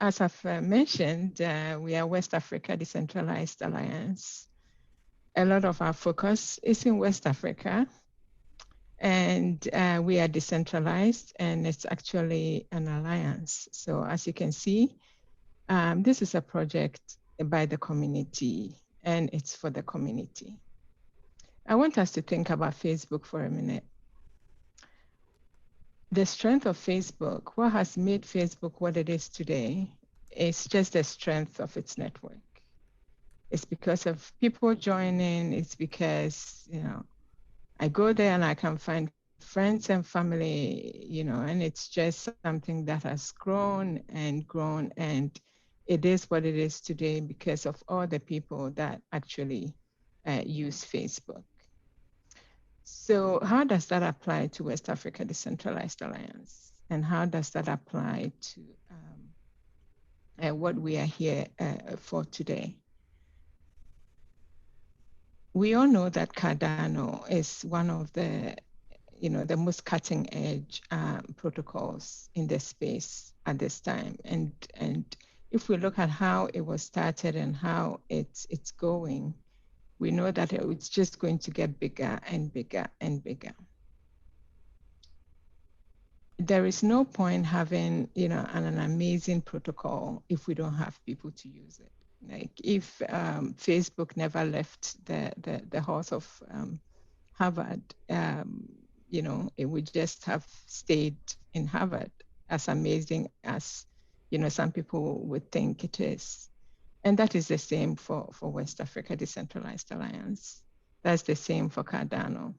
as I've mentioned, we are West Africa Decentralized Alliance. A lot of our focus is in West Africa, and we are decentralized, and it's actually an alliance. So as you can see, this is a project by the community, and it's for the community. I want us to think about Facebook for a minute. The strength of Facebook, what has made Facebook what it is today, is just the strength of its network. It's because of people joining. It's because, I go there and I can find friends and family, and it's just something that has grown and grown, and it is what it is today because of all the people that actually use Facebook. So how does that apply to West Africa Decentralized Alliance? And how does that apply to what we are here for today? We all know that Cardano is one of the, the most cutting edge protocols in the space at this time. And if we look at how it was started and how it's going, we know that it's just going to get bigger and bigger and bigger. There is no point having, an amazing protocol if we don't have people to use it. Like if Facebook never left the halls of Harvard, it would just have stayed in Harvard, as amazing as, some people would think it is. And that is the same for West Africa Decentralized Alliance. That's the same for Cardano.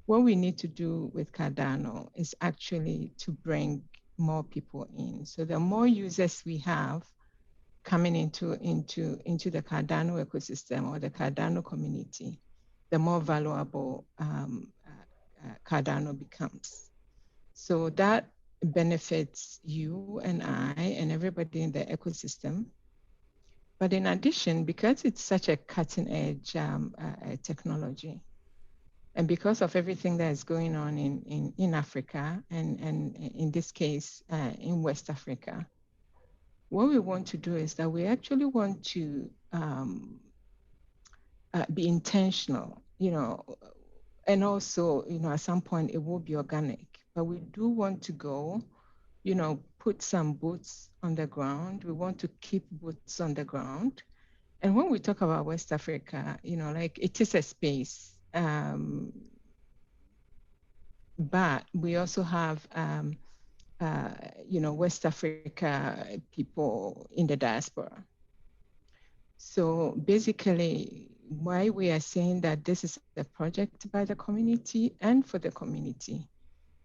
What we need to do with Cardano is actually to bring more people in. So the more users we have coming into the Cardano ecosystem or the Cardano community, the more valuable Cardano becomes. So that benefits you and I and everybody in the ecosystem. But in addition, because it's such a cutting edge technology, and because of everything that is going on in Africa, and in this case, in West Africa, what we want to do is that we actually want to be intentional, and also, at some point it will be organic, but we do want to go, put some boots on the ground. We want to keep boots on the ground. And when we talk about West Africa, like it is a space, but we also have, West Africa people in the diaspora. So basically, why we are saying that this is a project by the community and for the community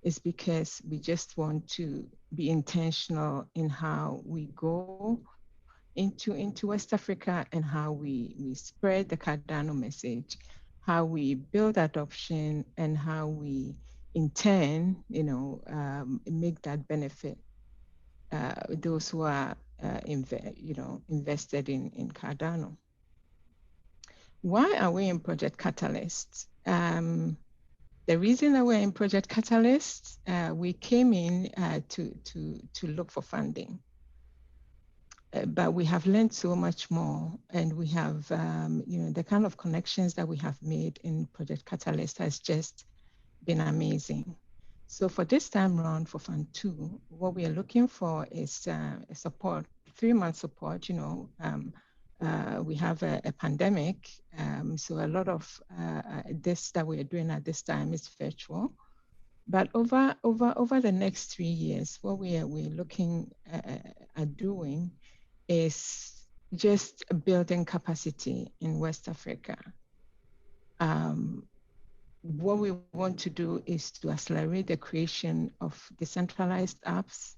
is because we just want to be intentional in how we go into West Africa and how we spread the Cardano message, how we build adoption, and how we in turn, make that benefit those who are invested in Cardano. Why are we in Project Catalyst? The reason that we're in Project Catalyst, we came in to look for funding. But we have learned so much more, and we have, the kind of connections that we have made in Project Catalyst has just been amazing. So for this time around for Fund 2, what we are looking for is support, 3-month support. We have a pandemic, so a lot of this that we are doing at this time is virtual. But over the next 3 years, what we're looking at doing is just building capacity in West Africa. What we want to do is to accelerate the creation of decentralized apps.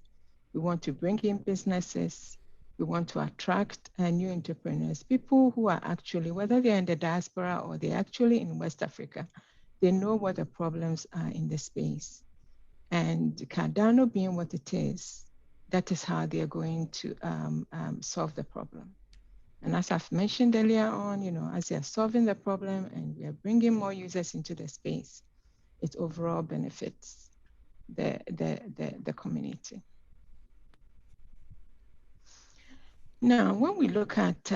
We want to bring in businesses. We want to attract new entrepreneurs, people who are actually, whether they're in the diaspora or they're actually in West Africa, they know what the problems are in the space. And Cardano being what it is, that is how they're going to solve the problem. And as I've mentioned earlier on, as they're solving the problem and we are bringing more users into the space, it overall benefits the community. Now, when we look at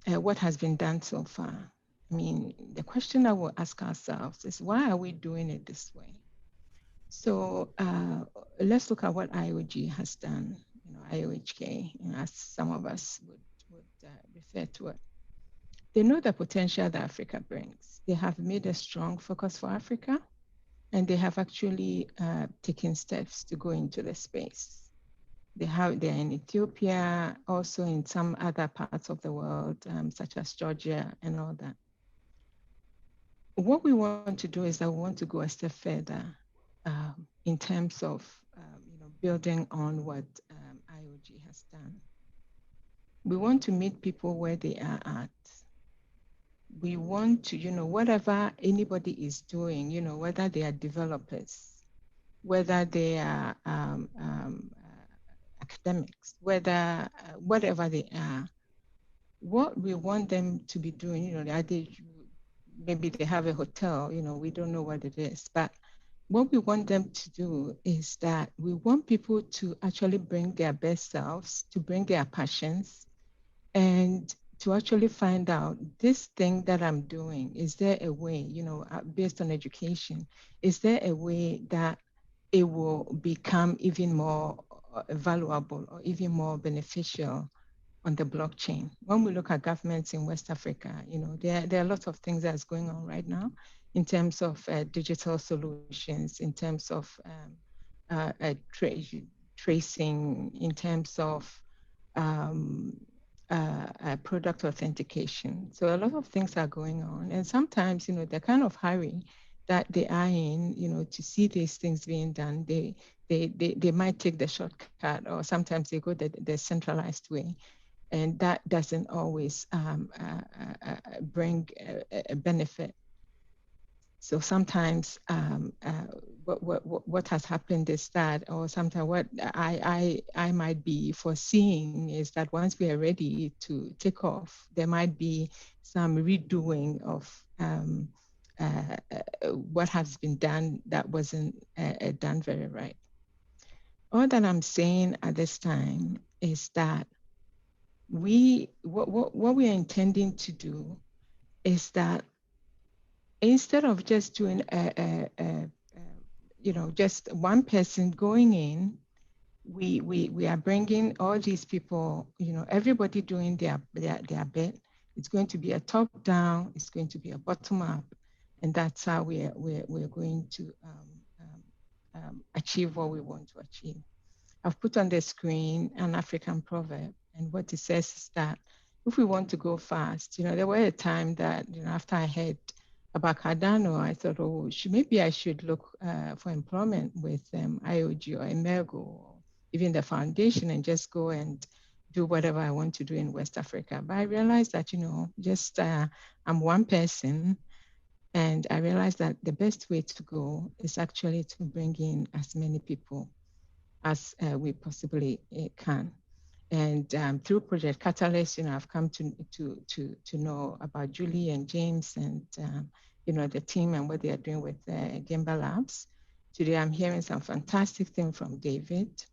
what has been done so far, I mean, the question that we'll ask ourselves is, why are we doing it this way? So let's look at what IOG has done, IOHK, as some of us would refer to it. They know the potential that Africa brings. They have made a strong focus for Africa, and they have actually taken steps to go into the space. They're in Ethiopia, also in some other parts of the world, such as Georgia and all that. What we want to do is that we want to go a step further in terms of building on what IOG has done. We want to meet people where they are at. We want to, whatever anybody is doing, whether they are developers, whether they are academics, whether whatever they are, what we want them to be doing, maybe they have a hotel, we don't know what it is, but what we want them to do is that we want people to actually bring their best selves, to bring their passions, and to actually find out, this thing that I'm doing, is there a way, based on education, is there a way that it will become even more valuable or even more beneficial on the blockchain? When we look at governments in West Africa, there are lots of things that's going on right now in terms of digital solutions, in terms of tracing, in terms of product authentication. So a lot of things are going on. And sometimes, the kind of hurry that they are in, to see these things being done, they might take the shortcut, or sometimes they go the centralized way. And that doesn't always bring a benefit. So sometimes what has happened is that, or sometimes what I might be foreseeing is that once we are ready to take off, there might be some redoing of what has been done that wasn't done very right. All that I'm saying at this time is that what we are intending to do is that instead of just doing just one person going in, we are bringing all these people, everybody doing their bit. It's going to be a top down, it's going to be a bottom up, and that's how we're going to achieve what we want to achieve. I've put on the screen an African proverb, and what it says is that if we want to go fast, there were a time that, after I heard about Cardano, I thought, oh, maybe I should look for employment with IOG or Emergo, or even the foundation, and just go and do whatever I want to do in West Africa. But I realized that, just I'm one person, and I realized that the best way to go is actually to bring in as many people as we possibly can. And through Project Catalyst, I've come to know about Julie and James and the team and what they are doing with Gemba Labs. Today, I'm hearing some fantastic things from David.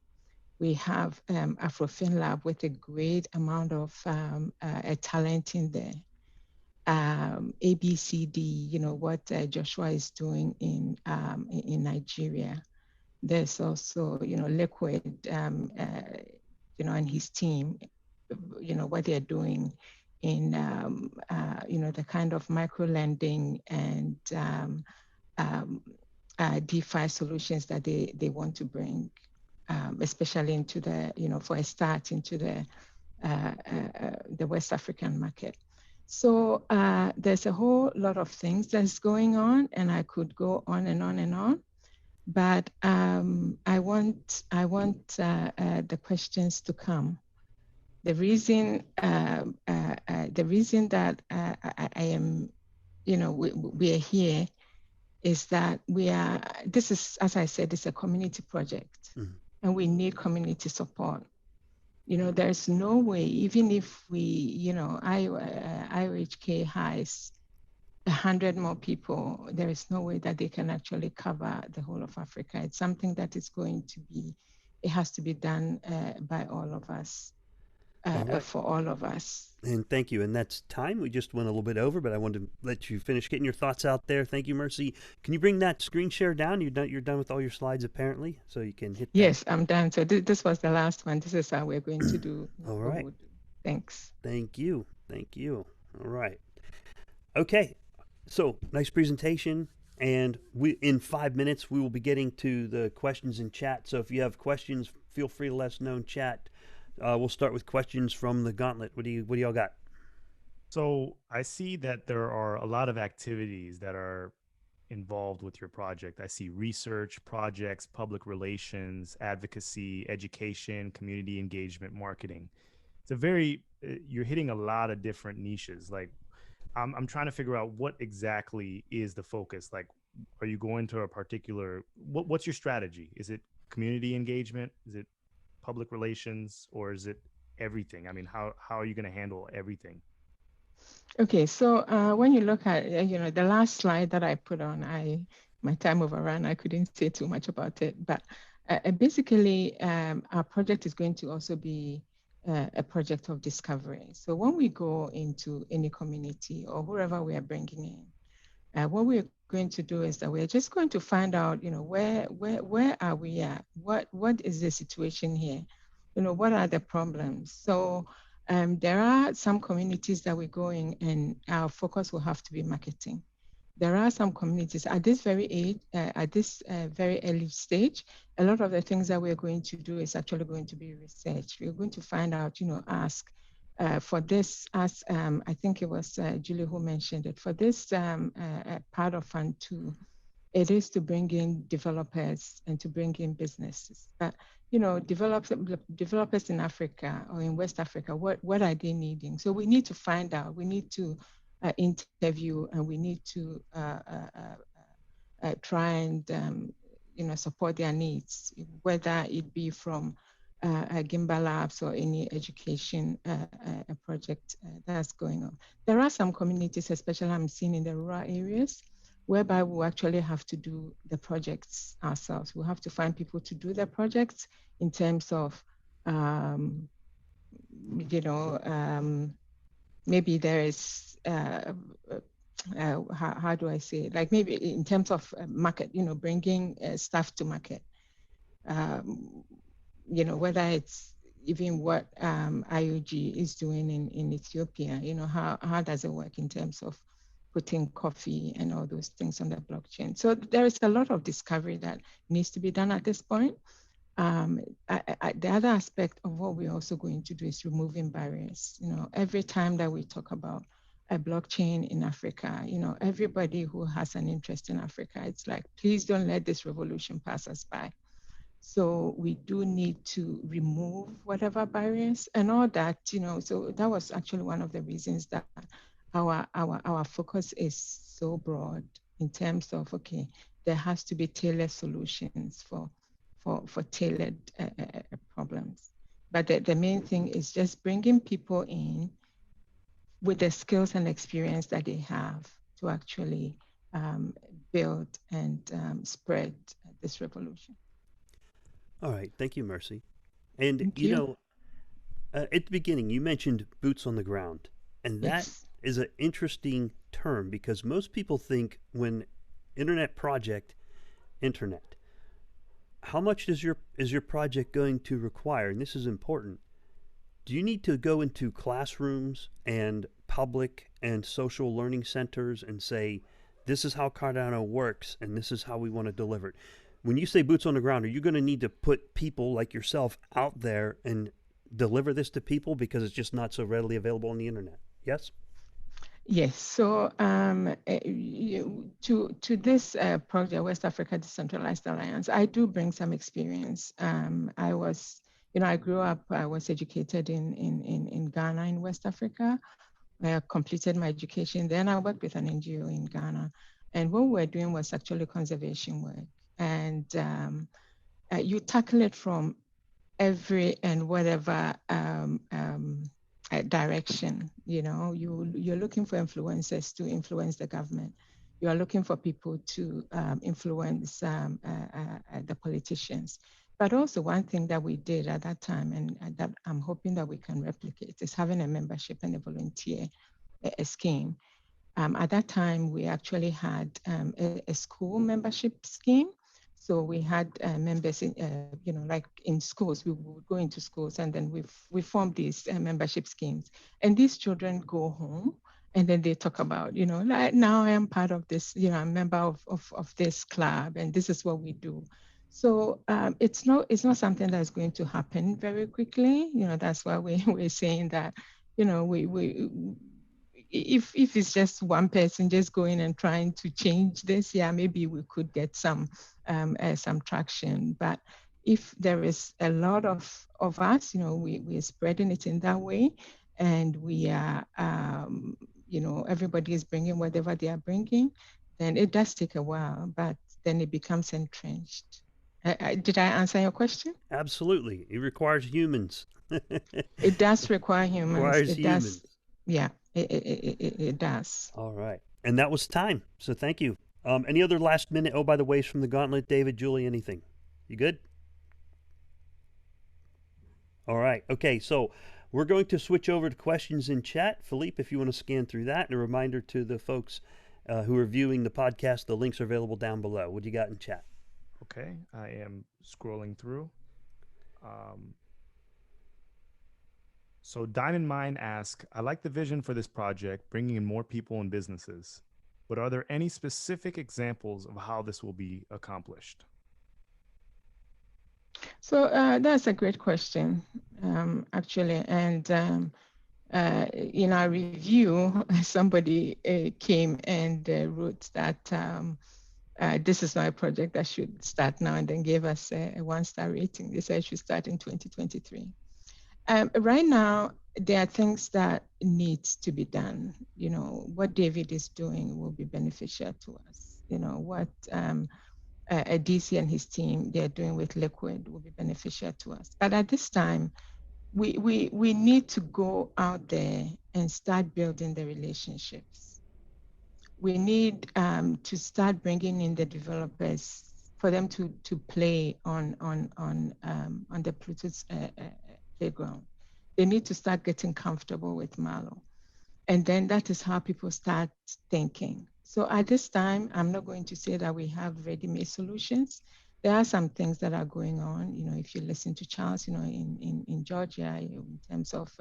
We have Afrofin Lab with a great amount of talent in there. ABCD, what Joshua is doing in Nigeria. There's also, Liquid, and his team, what they're doing in, the kind of micro lending and DeFi solutions that they want to bring, especially into the, for a start into the West African market. So there's a whole lot of things that's going on, and I could go on and on and on. But I want the questions to come. The reason that I am, we are here is that this is, as I said, it's a community project, and we need community support. There's no way, even if we, IOHK has 100 more people, there is no way that they can actually cover the whole of Africa. It's something that is going to be, it has to be done by all of us. All right. for all of us. And thank you. And that's time. We just went a little bit over, but I wanted to let you finish getting your thoughts out there. Thank you, Mercy. Can you bring that screen share down? You're done with all your slides apparently, so you can hit that. Yes, I'm done. So this was the last one. This is how we're going to do All what right. we'll do. Thanks. Thank you. Thank you. All right. Okay. So nice presentation. And we in 5 minutes we will be getting to the questions in chat. So if you have questions, feel free to let us know in chat. We'll start with questions from the Gauntlet. What do y'all got? So I see that there are a lot of activities that are involved with your project. I see research, projects, public relations, advocacy, education, community engagement, marketing. It's a very, you're hitting a lot of different niches. Like, I'm trying to figure out what exactly is the focus. Like, are you going to a particular, what's your strategy? Is it community engagement? Is it public relations, or is it everything? I mean, how are you going to handle everything? Okay, so when you look at the last slide that I put on, my time overran. I couldn't say too much about it, but basically, our project is going to also be a project of discovery. So when we go into any community or whoever we are bringing in, what we're going to do is that we're just going to find out, where are we at? What is the situation here? What are the problems? So there are some communities that we go in and our focus will have to be marketing. There are some communities at this very age, at this very early stage, a lot of the things that we're going to do is actually going to be research. We're going to find out, ask for this, as I think it was Julie who mentioned it, for this part of Fund 2, it is to bring in developers and to bring in businesses. But developers in Africa or in West Africa, what are they needing? So we need to find out. We need to interview, and we need to try and support their needs, whether it be from Gimba Labs or any education project that's going on. There are some communities, especially I'm seeing in the rural areas, whereby we actually have to do the projects ourselves. We have to find people to do the projects in terms of, maybe there is, how do I say it? Like maybe in terms of market, bringing stuff to market, whether it's even what IOG is doing in Ethiopia, how does it work in terms of putting coffee and all those things on the blockchain. So there is a lot of discovery that needs to be done at this point. The other aspect of what we're also going to do is removing barriers. Every time that we talk about a blockchain in Africa, everybody who has an interest in Africa, it's like, please don't let this revolution pass us by. So we do need to remove whatever barriers and all that, so that was actually one of the reasons that our focus is so broad in terms of, okay, there has to be tailored solutions for tailored problems. But the main thing is just bringing people in with the skills and experience that they have to actually build and spread this revolution. All right. Thank you, Mercy. And Thank you. at the beginning, you mentioned boots on the ground, and that Yes. is an interesting term because most people think when internet project, internet. How much is your project going to require? And this is important. Do you need to go into classrooms and public and social learning centers and say, this is how Cardano works and this is how we want to deliver it? When you say boots on the ground, are you going to need to put people like yourself out there and deliver this to people because it's just not so readily available on the internet? Yes? Yes. So to this project, West Africa Decentralized Alliance, I do bring some experience. I grew up. I was educated in Ghana, in West Africa. I completed my education. Then I worked with an NGO in Ghana, and what we were doing was actually conservation work. And you tackle it from every and whatever direction. You're looking for influencers to influence the government. You are looking for people to influence the politicians. But also one thing that we did at that time, and that I'm hoping that we can replicate, is having a membership and a volunteer a scheme. At that time, we actually had a school membership scheme. So we had members in, like in schools, we would go into schools and then we formed these membership schemes. And these children go home and then they talk about, like now I am part of this, I'm a member of this club and this is what we do. So it's not something that's going to happen very quickly. That's why we're saying that, we if it's just one person just going and trying to change this, yeah, maybe we could get some traction. But if there is a lot of us, we're spreading it in that way, and we are, everybody is bringing whatever they are bringing, then it does take a while, but then it becomes entrenched. Did I answer your question? Absolutely. It requires humans. It does require humans. Requires It humans. does. Yeah, it does. All right. And that was time. So thank you. Any other last minute, oh, by the ways from the Gauntlet, David, Julie, anything? You good? All right. Okay. So we're going to switch over to questions in chat. Philippe, if you want to scan through that, and a reminder to the folks who are viewing the podcast, the links are available down below. What do you got in chat? Okay, I am scrolling through. So Diamond Mine asks, I like the vision for this project, bringing in more people and businesses. But are there any specific examples of how this will be accomplished? So that's a great question, actually. And in our review, somebody came and wrote that this is not a project that should start now, and then gave us a one-star rating. They said it should start in 2023. Right now, there are things that needs to be done. What David is doing will be beneficial to us. What DC and his team they're doing with Liquid will be beneficial to us. But at this time, we need to go out there and start building the relationships. We need to start bringing in the developers for them to play on the Pluto's playground. They need to start getting comfortable with Malo. And then that is how people start thinking. So at this time, I'm not going to say that we have ready-made solutions. There are some things that are going on. If you listen to Charles, in Georgia, in terms of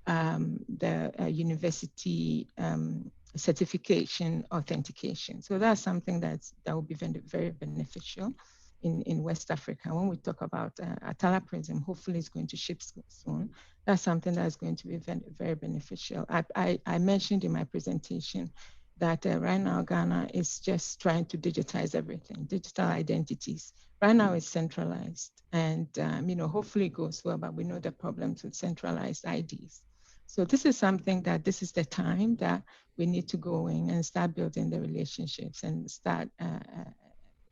the university certification authentication. So that's something that will be very, very beneficial in West Africa. When we talk about Atala Prism, hopefully it's going to ship soon. That's something that's going to be very, very beneficial. I mentioned in my presentation that right now Ghana is just trying to digitize everything, digital identities. Right now it's centralized, and hopefully it goes well, but we know the problems with centralized IDs. So this is something that this is the time that we need to go in and start building the relationships and start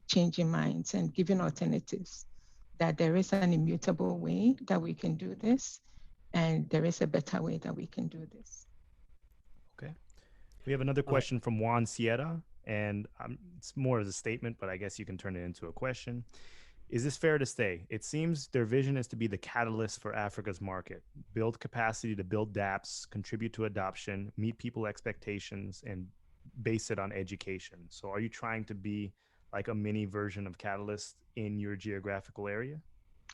changing minds and giving alternatives, that there is an immutable way that we can do this, and there is a better way that we can do this. Okay. We have another question from Juan Sierra, and it's more as a statement, but I guess you can turn it into a question. Is this fair to say? It seems their vision is to be the catalyst for Africa's market, build capacity to build dApps, contribute to adoption, meet people expectations, and base it on education. So are you trying to be like a mini version of Catalyst in your geographical area?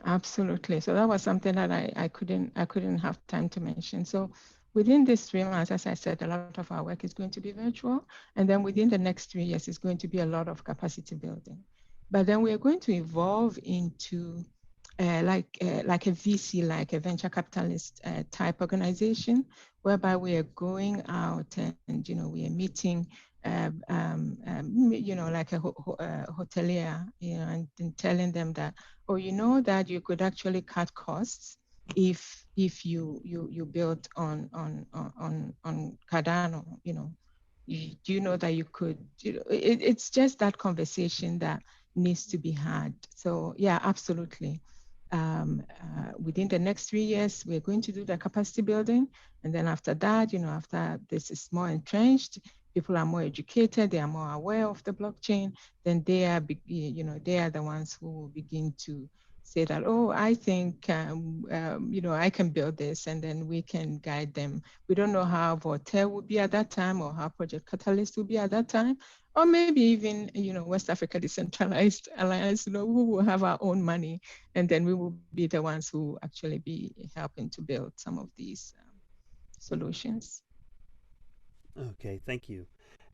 Absolutely. So that was something that I couldn't have time to mention. So within these 3 months, as I said, a lot of our work is going to be virtual. And then within the next 3 years, it's going to be a lot of capacity building. But then we are going to evolve into like a VC, like a venture capitalist type organization, whereby we are going out and we are meeting, like a hotelier, and telling them that, that you could actually cut costs if you build on Cardano. Do you know that you could? It's just that conversation that needs to be had. So yeah, absolutely. Within the next 3 years, we're going to do the capacity building. And then after that, after this is more entrenched, people are more educated, they are more aware of the blockchain, then they are the ones who will begin to say that, oh, I think, you know, I can build this, and then we can guide them. We don't know how Voltaire will be at that time, or how Project Catalyst will be at that time, or maybe even, you know, West Africa Decentralized Alliance, you know, we will have our own money, and then we will be the ones who actually be helping to build some of these solutions. Okay, thank you.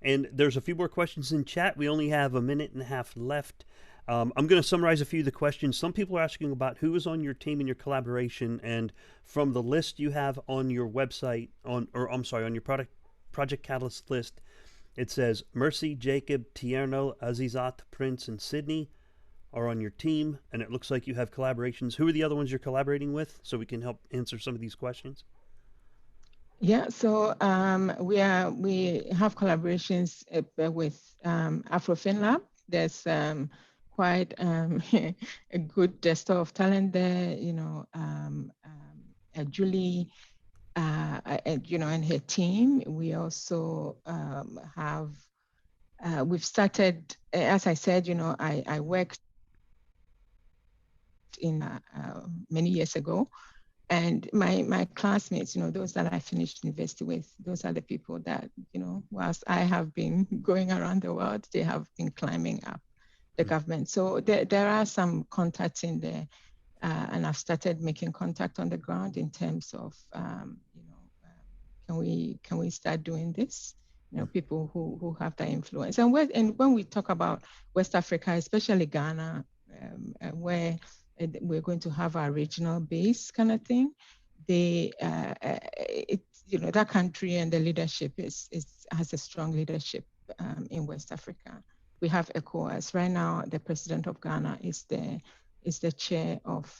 And there's a few more questions in chat. We only have a minute and a half left. I'm going to summarize a few of the questions. Some people are asking about who is on your team in your collaboration, and from the list you have on your website, on your Project Catalyst list, it says Mercy, Jacob, Tierno, Azizat, Prince, and Sydney are on your team, and it looks like you have collaborations. Who are the other ones you're collaborating with, so we can help answer some of these questions? Yeah, so we have collaborations with AfroFinLab. There's quite a good store of talent there. You know, Julie, you know, and her team. We also have. We've started, as I said, you know, I worked in many years ago. And my classmates, you know, those that I finished university with, those are the people that, you know, whilst I have been going around the world, they have been climbing up the government. So there are some contacts in there, and I've started making contact on the ground in terms of, you know, can we start doing this? You know, people who have that influence. And when we talk about West Africa, especially Ghana, where we're going to have our regional base kind of thing. You know, that country and the leadership has a strong leadership in West Africa. We have ECOWAS right now. The president of Ghana is the chair of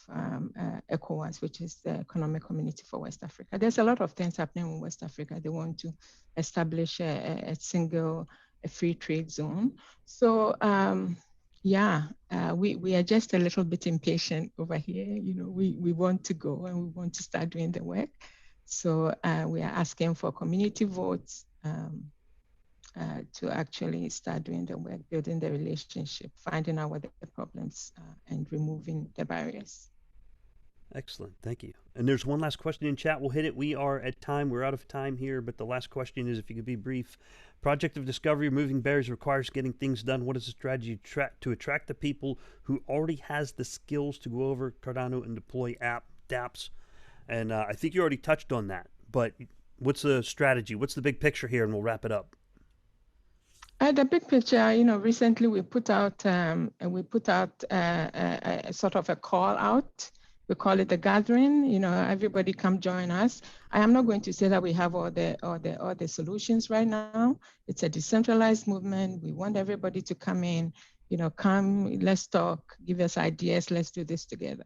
ECOWAS, which is the Economic Community for West Africa. There's a lot of things happening in West Africa. They want to establish a free trade zone. So. Yeah, we are just a little bit impatient over here. You know, we want to go and we want to start doing the work. So we are asking for community votes to actually start doing the work, building the relationship, finding out what the problems and removing the barriers. Excellent, thank you. And there's one last question in chat. We'll hit it. We are at time. We're out of time here, but the last question is, if you could be brief. Project of Discovery, removing barriers requires getting things done. What is the strategy to attract the people who already has the skills to go over Cardano and deploy dApps? And I think you already touched on that, but what's the strategy? What's the big picture here? And we'll wrap it up. The big picture, you know, recently we put out a sort of a call out. We call it the gathering. You know, everybody come join us. I am not going to say that we have all the solutions right now. It's a decentralized movement. We want everybody to come in. You know, come, let's talk, give us ideas. Let's do this together.